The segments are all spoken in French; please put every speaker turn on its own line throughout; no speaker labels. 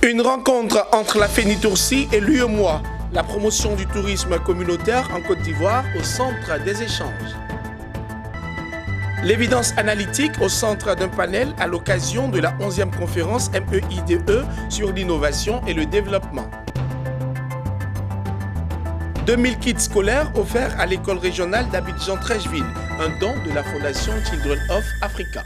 Une rencontre entre la FENITOURCI et l'UEMOA, la promotion du tourisme communautaire en Côte d'Ivoire au centre des échanges. L'évidence analytique au centre d'un panel à l'occasion de la 11e conférence MEIDE sur l'innovation et le développement. 2000 kits scolaires offerts à l'école régionale d'Abidjan-Treichville, un don de la Fondation Children of Africa.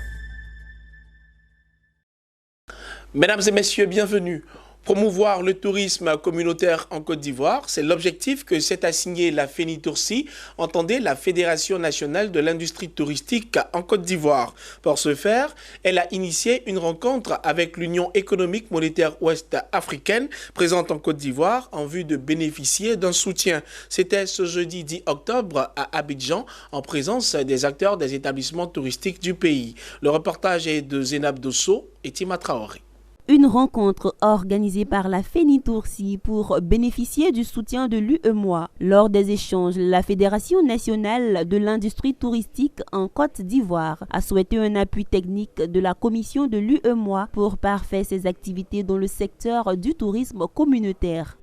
Mesdames et messieurs, bienvenue. Promouvoir le tourisme communautaire en Côte d'Ivoire, c'est l'objectif que s'est assigné la FENITOURCI, entendez la Fédération nationale de l'industrie touristique en Côte d'Ivoire. Pour ce faire, elle a initié une rencontre avec l'Union économique monétaire ouest-africaine présente en Côte d'Ivoire en vue de bénéficier d'un soutien. C'était ce jeudi 10 octobre à Abidjan en présence des acteurs des établissements touristiques du pays. Le reportage est de Zénab Dosso et Tima Traoré.
Une rencontre organisée par la FENITOURCI pour bénéficier du soutien de l'UEMOA. Lors des échanges, la Fédération nationale de l'industrie touristique en Côte d'Ivoire a souhaité un appui technique de la commission de l'UEMOA pour parfaire ses activités dans le secteur du tourisme communautaire.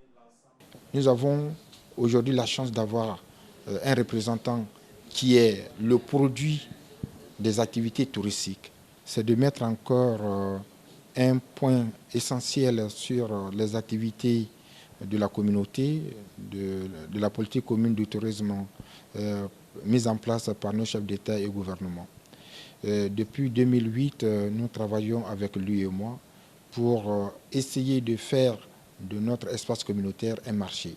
Nous avons aujourd'hui la chance d'avoir un représentant qui est le produit des activités touristiques. C'est de mettre encore un point essentiel sur les activités de la communauté, de la politique commune du tourisme mise en place par nos chefs d'État et gouvernement. Depuis 2008, nous travaillons avec l'UEMOA pour essayer de faire de notre espace communautaire un marché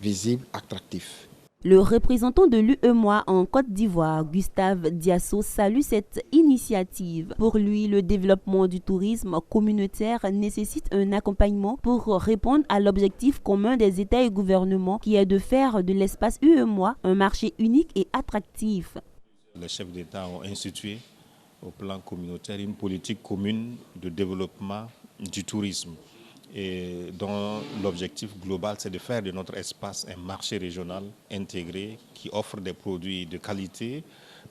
visible, attractif.
Le représentant de l'UEMOA en Côte d'Ivoire, Gustave Diasso, salue cette initiative. Pour lui, le développement du tourisme communautaire nécessite un accompagnement pour répondre à l'objectif commun des États et gouvernements qui est de faire de l'espace UEMOA un marché unique et attractif.
Les chefs d'État ont institué au plan communautaire une politique commune de développement du tourisme. Et dont l'objectif global, c'est de faire de notre espace un marché régional intégré qui offre des produits de qualité,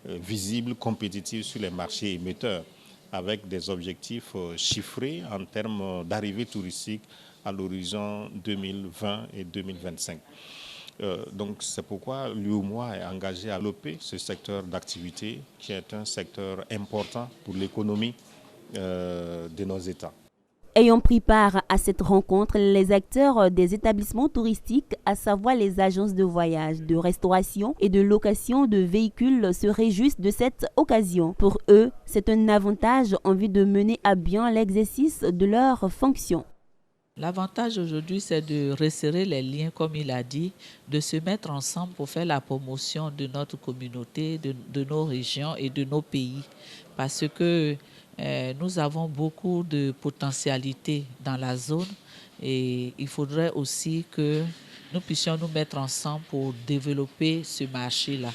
visibles, compétitifs sur les marchés émetteurs, avec des objectifs chiffrés en termes d'arrivée touristique à l'horizon 2020 et 2025. Donc c'est pourquoi l'UEMOA est engagé à développer ce secteur d'activité qui est un secteur important pour l'économie de nos États.
Ayant pris part à cette rencontre, les acteurs des établissements touristiques, à savoir les agences de voyage, de restauration et de location de véhicules, se réjouissent de cette occasion. Pour eux, c'est un avantage en vue de mener à bien l'exercice de leurs fonctions.
L'avantage aujourd'hui, c'est de resserrer les liens, comme il a dit, de se mettre ensemble pour faire la promotion de notre communauté, de nos régions et de nos pays. Parce que nous avons beaucoup de potentialités dans la zone et il faudrait aussi que nous puissions nous mettre ensemble pour développer ce marché-là.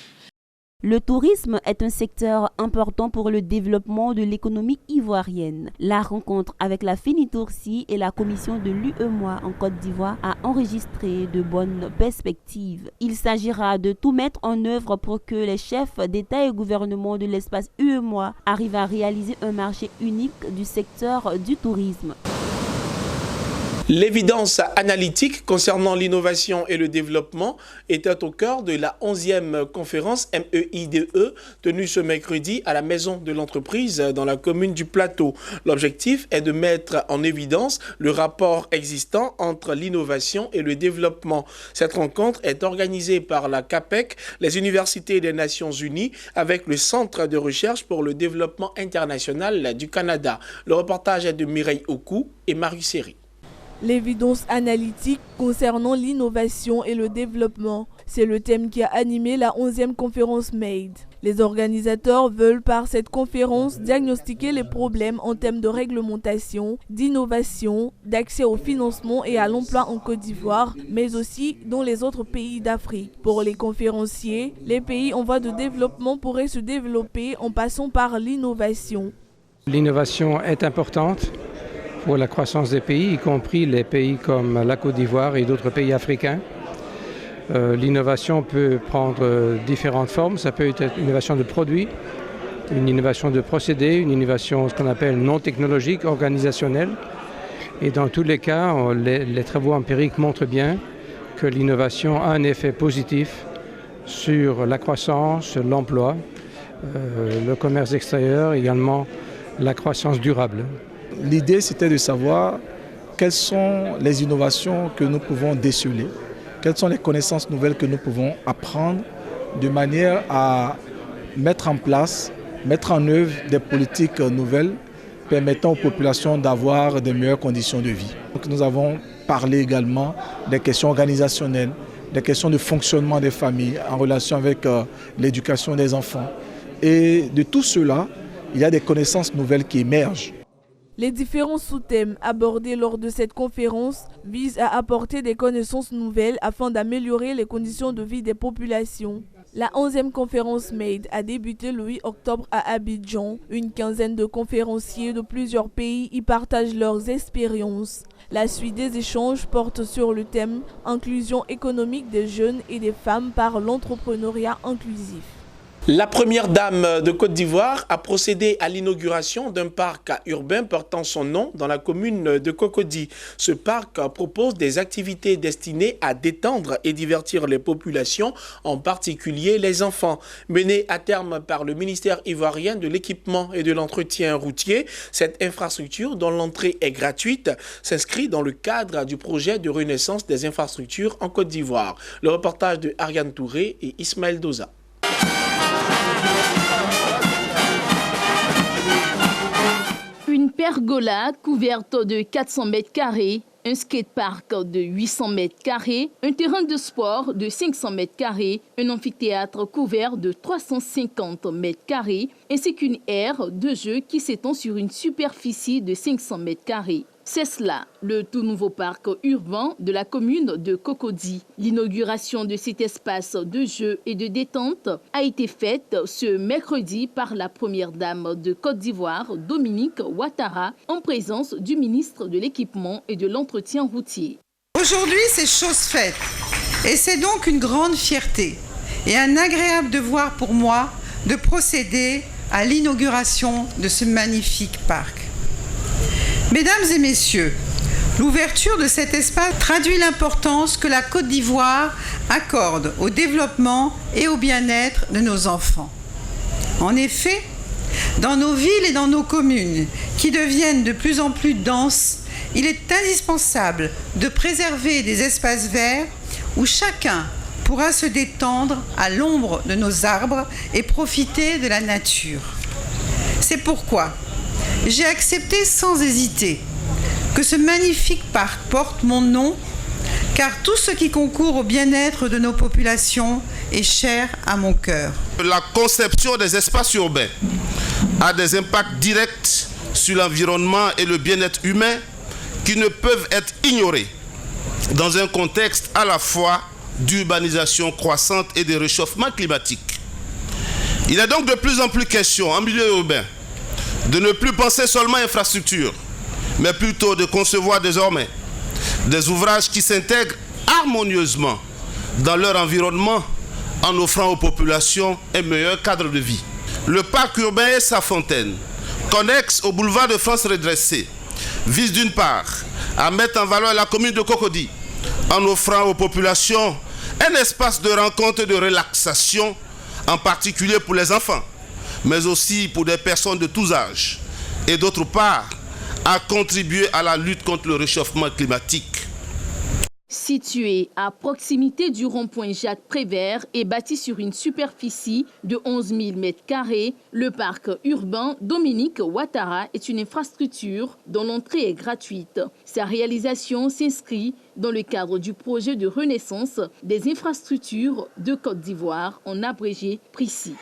Le tourisme est un secteur important pour le développement de l'économie ivoirienne. La rencontre avec la FENITOURCI et la commission de l'UEMOA en Côte d'Ivoire a enregistré de bonnes perspectives. Il s'agira de tout mettre en œuvre pour que les chefs d'État et gouvernement de l'espace UEMOA arrivent à réaliser un marché unique du secteur du tourisme.
L'évidence analytique concernant l'innovation et le développement était au cœur de la 11e conférence MEIDE tenue ce mercredi à la maison de l'entreprise dans la commune du Plateau. L'objectif est de mettre en évidence le rapport existant entre l'innovation et le développement. Cette rencontre est organisée par la CAPEC, les universités des Nations Unies, avec le Centre de recherche pour le développement international du Canada. Le reportage est de Mireille Okou et Marie Seri.
L'évidence analytique concernant l'innovation et le développement, c'est le thème qui a animé la 11e conférence MEIDE. Les organisateurs veulent par cette conférence diagnostiquer les problèmes en termes de réglementation, d'innovation, d'accès au financement et à l'emploi en Côte d'Ivoire, mais aussi dans les autres pays d'Afrique. Pour les conférenciers, les pays en voie de développement pourraient se développer en passant par l'innovation.
L'innovation est importante pour la croissance des pays, y compris les pays comme la Côte d'Ivoire et d'autres pays africains. L'innovation peut prendre différentes formes. Ça peut être une innovation de produits, une innovation de procédés, une innovation ce qu'on appelle non technologique, organisationnelle. Et dans tous les cas, les travaux empiriques montrent bien que l'innovation a un effet positif sur la croissance, l'emploi, le commerce extérieur, également la croissance durable.
L'idée, c'était de savoir quelles sont les innovations que nous pouvons déceler, quelles sont les connaissances nouvelles que nous pouvons apprendre de manière à mettre en place, mettre en œuvre des politiques nouvelles permettant aux populations d'avoir de meilleures conditions de vie. Donc nous avons parlé également des questions organisationnelles, des questions de fonctionnement des familles en relation avec l'éducation des enfants. Et de tout cela, il y a des connaissances nouvelles qui émergent.
Les différents sous-thèmes abordés lors de cette conférence visent à apporter des connaissances nouvelles afin d'améliorer les conditions de vie des populations. La 11e conférence MADE a débuté le 8 octobre à Abidjan. Une quinzaine de conférenciers de plusieurs pays y partagent leurs expériences. La suite des échanges porte sur le thème « Inclusion économique des jeunes et des femmes par l'entrepreneuriat inclusif ».
La première dame de Côte d'Ivoire a procédé à l'inauguration d'un parc urbain portant son nom dans la commune de Cocody. Ce parc propose des activités destinées à détendre et divertir les populations, en particulier les enfants. Menée à terme par le ministère ivoirien de l'équipement et de l'entretien routier, cette infrastructure, dont l'entrée est gratuite, s'inscrit dans le cadre du projet de renaissance des infrastructures en Côte d'Ivoire. Le reportage de Ariane Touré et Ismaël Doza.
Une pergola couverte de 400 mètres carrés, un skatepark de 800 mètres carrés, un terrain de sport de 500 mètres carrés, un amphithéâtre couvert de 350 mètres carrés, ainsi qu'une aire de jeu qui s'étend sur une superficie de 500 mètres carrés. C'est cela, le tout nouveau parc urbain de la commune de Cocody. L'inauguration de cet espace de jeu et de détente a été faite ce mercredi par la première dame de Côte d'Ivoire, Dominique Ouattara, en présence du ministre de l'Équipement et de l'Entretien routier.
Aujourd'hui, c'est chose faite et c'est donc une grande fierté et un agréable devoir pour moi de procéder à l'inauguration de ce magnifique parc. Mesdames et messieurs, l'ouverture de cet espace traduit l'importance que la Côte d'Ivoire accorde au développement et au bien-être de nos enfants. En effet, dans nos villes et dans nos communes, qui deviennent de plus en plus denses, il est indispensable de préserver des espaces verts où chacun pourra se détendre à l'ombre de nos arbres et profiter de la nature. C'est pourquoi j'ai accepté sans hésiter que ce magnifique parc porte mon nom, car tout ce qui concourt au bien-être de nos populations est cher à mon cœur.
La conception des espaces urbains a des impacts directs sur l'environnement et le bien-être humain qui ne peuvent être ignorés dans un contexte à la fois d'urbanisation croissante et de réchauffement climatique. Il est donc de plus en plus question en milieu urbain de ne plus penser seulement infrastructure, mais plutôt de concevoir désormais des ouvrages qui s'intègrent harmonieusement dans leur environnement en offrant aux populations un meilleur cadre de vie. Le parc urbain et sa fontaine, connexe au boulevard de France redressé, vise d'une part à mettre en valeur la commune de Cocody en offrant aux populations un espace de rencontre et de relaxation, en particulier pour les enfants, mais aussi pour des personnes de tous âges, et d'autre part, à contribuer à la lutte contre le réchauffement climatique.
Situé à proximité du rond-point Jacques Prévert et bâti sur une superficie de 11 000 m², le parc urbain Dominique Ouattara est une infrastructure dont l'entrée est gratuite. Sa réalisation s'inscrit dans le cadre du projet de renaissance des infrastructures de Côte d'Ivoire, en abrégé PRICI.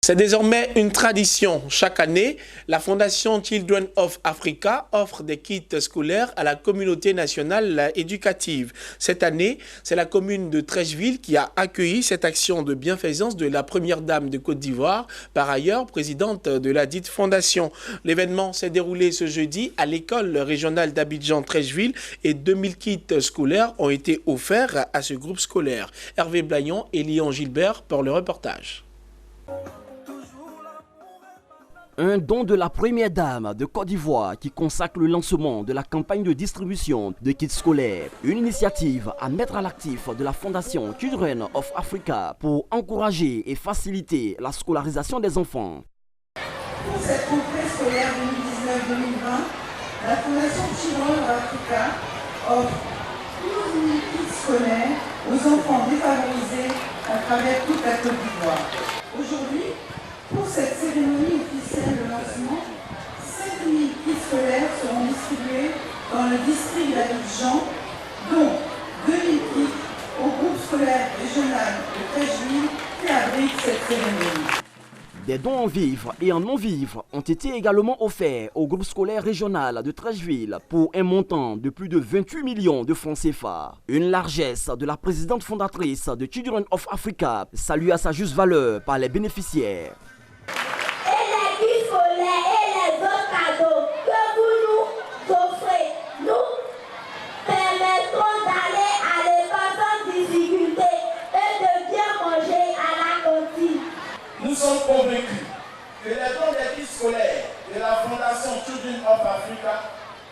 C'est désormais une tradition. Chaque année, la Fondation Children of Africa offre des kits scolaires à la communauté nationale éducative. Cette année, c'est la commune de Treichville qui a accueilli cette action de bienfaisance de la première dame de Côte d'Ivoire, par ailleurs présidente de la dite fondation. L'événement s'est déroulé ce jeudi à l'école régionale d'Abidjan-Treichville et 2000 kits scolaires ont été offerts à ce groupe scolaire. Hervé Blayon et Léon Gilbert pour le reportage.
Un don de la première dame de Côte d'Ivoire qui consacre le lancement de la campagne de distribution de kits scolaires. Une initiative à mettre à l'actif de la Fondation Children of Africa pour encourager et faciliter la scolarisation des enfants.
Pour cette rentrée scolaire 2019-2020, la Fondation Children of Africa offre 12 000 kits scolaires aux enfants défavorisés à travers toute la Côte d'Ivoire. Aujourd'hui, pour cette cérémonie officielle de lancement, 5 000 kits scolaires seront distribués dans le district d'Abidjan, dont 2 000 kits au groupe scolaire régional de Trècheville qui abrite cette cérémonie.
Des dons en vivres et en non-vivres ont été également offerts au groupe scolaire régional de Trècheville pour un montant de plus de 28 millions de francs CFA. Une largesse de la présidente fondatrice de Children of Africa, saluée à sa juste valeur par les bénéficiaires.
Et les kits scolaires et les autres cadeaux que vous nous offrez nous permettront d'aller à l'école sans difficulté et de bien manger à la cantine.
Nous sommes convaincus que les dons des kits scolaires de la Fondation Children of Africa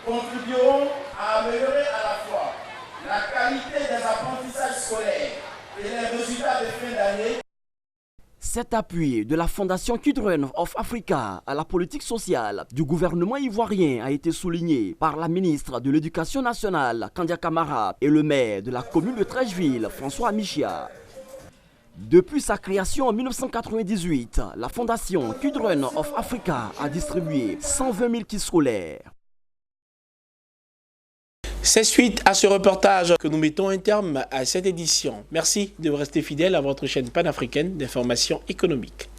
contribueront à améliorer à la fois la qualité des apprentissages scolaires et les résultats de fin d'année.
Cet appui de la Fondation Children of Africa à la politique sociale du gouvernement ivoirien a été souligné par la ministre de l'Éducation nationale, Kandia Camara, et le maire de la commune de Trècheville, François Amichia. Depuis sa création en 1998, la Fondation Children of Africa a distribué 120 000 kits scolaires.
C'est suite à ce reportage que nous mettons un terme à cette édition. Merci de rester fidèle à votre chaîne panafricaine d'information économique.